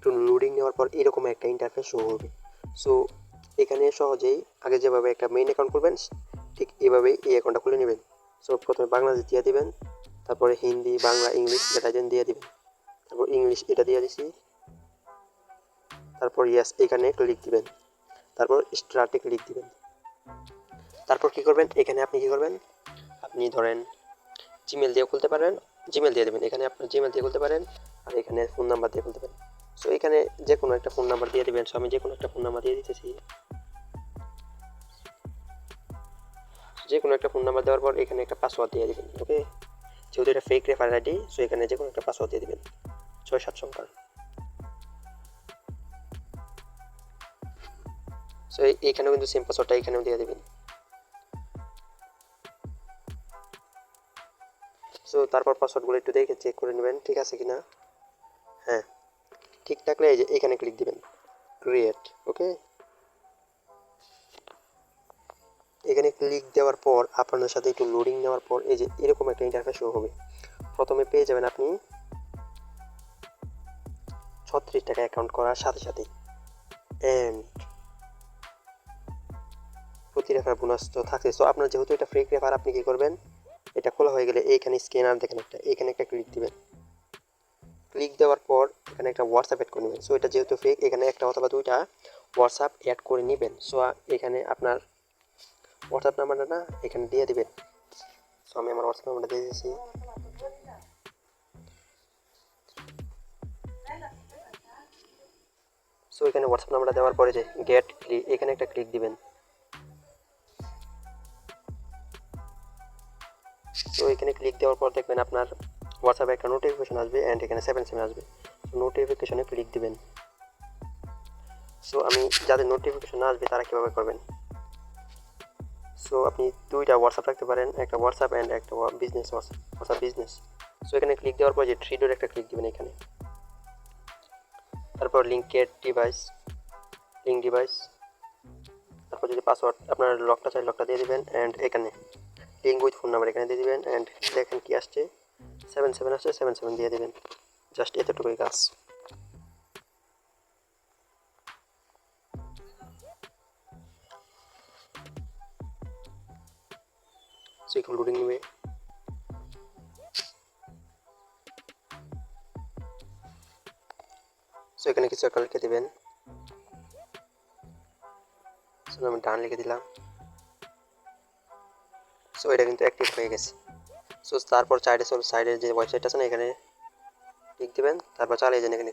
একটু লোডিং নেওয়ার পর এরকম একটা ইন্টারফেস শো হবে। সো এখানে সহজেই আগে যেভাবে একটা মেইন অ্যাকাউন্ট করবেন ঠিক এভাবেই এই অ্যাকাউন্টটা খুলে নেবেন। সো প্রথমে বাংলাদেশ দিয়ে দিবেন, তারপরে হিন্দি, বাংলা, ইংলিশ যেটা যেন দিয়ে দিবেন, তারপর ইংলিশ এটা দিয়ে দিছি, তারপর ইয়েস এখানে ক্লিক দিবেন, তারপর স্টার্টে ক্লিক দিবেন। তারপর কি করবেন, এখানে আপনি কি করবেন, আপনি ধরেন জিমেল দিয়ে খুলতে পারেন, জিমেল দিয়ে দেবেন, এখানে আপনার জিমেল দিয়ে খুলতে পারেন, আর এখানে ফোন নাম্বার দিয়ে খুলতে পারেন। সো এখানে যে কোনো একটা ফোন নাম্বার দিয়ে দেবেন। সো আমি যে কোনো একটা ফোন নাম্বার দিয়ে দিতেছি। যে কোনো একটা ফোন নাম্বার দেওয়ার পর এখানে একটা পাসওয়ার্ড দিয়ে দেবেন। ওকে, যেহেতু এটা ফেক রেফার আইডি, সো এখানে যে কোনো একটা পাসওয়ার্ড দিয়ে দেবেন 6-7 সংখ্যার। সো এইখানেও কিন্তু সেম পাসওয়ার্ডটা এখানেও দিয়ে দেবেন। সো তারপর পাসওয়ার্ডগুলো একটু দেখে চেক করে নেবেন ঠিক আছে কিনা। হ্যাঁ, ঠিক থাকলে এই যে এখানে ক্লিক দিবেন ক্রিয়েট। ওকে, এখানে ক্লিক দেওয়ার পর আপনাদের সাথে একটু লোডিং নেওয়ার পর এই যে এরকম একটা ইন্টারফেস শো হবে। প্রথমে পেয়ে যাবেন আপনি 36 টাকা অ্যাকাউন্ট করার সাথে সাথে, অ্যান্ড প্রতি রেফার বোনাস তো থাকছে। সো আপনার যেহেতু এটা ফ্রি রেফার, আপনি কি করবেন, এটা খোলা হয়ে গেলে এইখানে স্ক্যানার দেখেন একটা, এখানে একটা ক্লিক দিবেন। ক্লিক দেওয়ার পর এখানে একটা হোয়াটসঅ্যাপ অ্যাড করে নেবেন। সো এটা যেহেতু ফেক, এখানে একটা অথবা দুইটা হোয়াটসঅ্যাপ অ্যাড করে নেবেন। সো এখানে আপনার হোয়াটসঅ্যাপ নাম্বারটা না এখানে দিয়ে দিবেন। সো আমি আমার হোয়াটসঅ্যাপ নাম্বারটা দিয়ে দিয়েছি। সো এখানে হোয়াটসঅ্যাপ নাম্বারটা দেওয়ার পরে যে গেট ক্লিক, এখানে একটা ক্লিক দিবেন। তো এখানে ক্লিক দেওয়ার পর দেখবেন আপনার হোয়াটসঅ্যাপে একটা নোটিফিকেশন আসবে, অ্যান্ড এখানে 7 আসবে। নোটিফিকেশনে ক্লিক দিবেন। সো আমি যাদের নোটিফিকেশন আসবে তারা কীভাবে করবেন, সো আপনি দুইটা হোয়াটসঅ্যাপ রাখতে পারেন, একটা হোয়াটসঅ্যাপ অ্যান্ড একটা বিজনেস হোয়াটসঅ্যাপ বিজনেস। সো এখানে ক্লিক দেওয়ার পর যে থ্রি ডট একটা ক্লিক দিবেন এখানে, তারপর লিঙ্কের ডিভাইস, লিঙ্ক ডিভাইস, তারপর যদি পাসওয়ার্ড আপনার লকটা চাই লকটা দিয়ে দিবেন, অ্যান্ড এখানে লিঙ্ক উইথ ফোন নাম্বার এখানে দিয়ে দিবেন, অ্যান্ড দেখেন কি আসছে 7 আসছে, 7 দিয়ে দিবেন। জাস্ট এতটুকুই কাজ। সো এখন লোডিং নেবে। সো এখানে কিছু একটা লিখে দেবেন। সো আমি ডান লিখে দিলাম। সো এটা কিন্তু অ্যাক্টিভ হয়ে গেছে। সো তারপর সাইডে যে ওয়েবসাইট আছে না, এখানে ক্লিক দেবেন, তারপর চালিয়ে যান, এখানে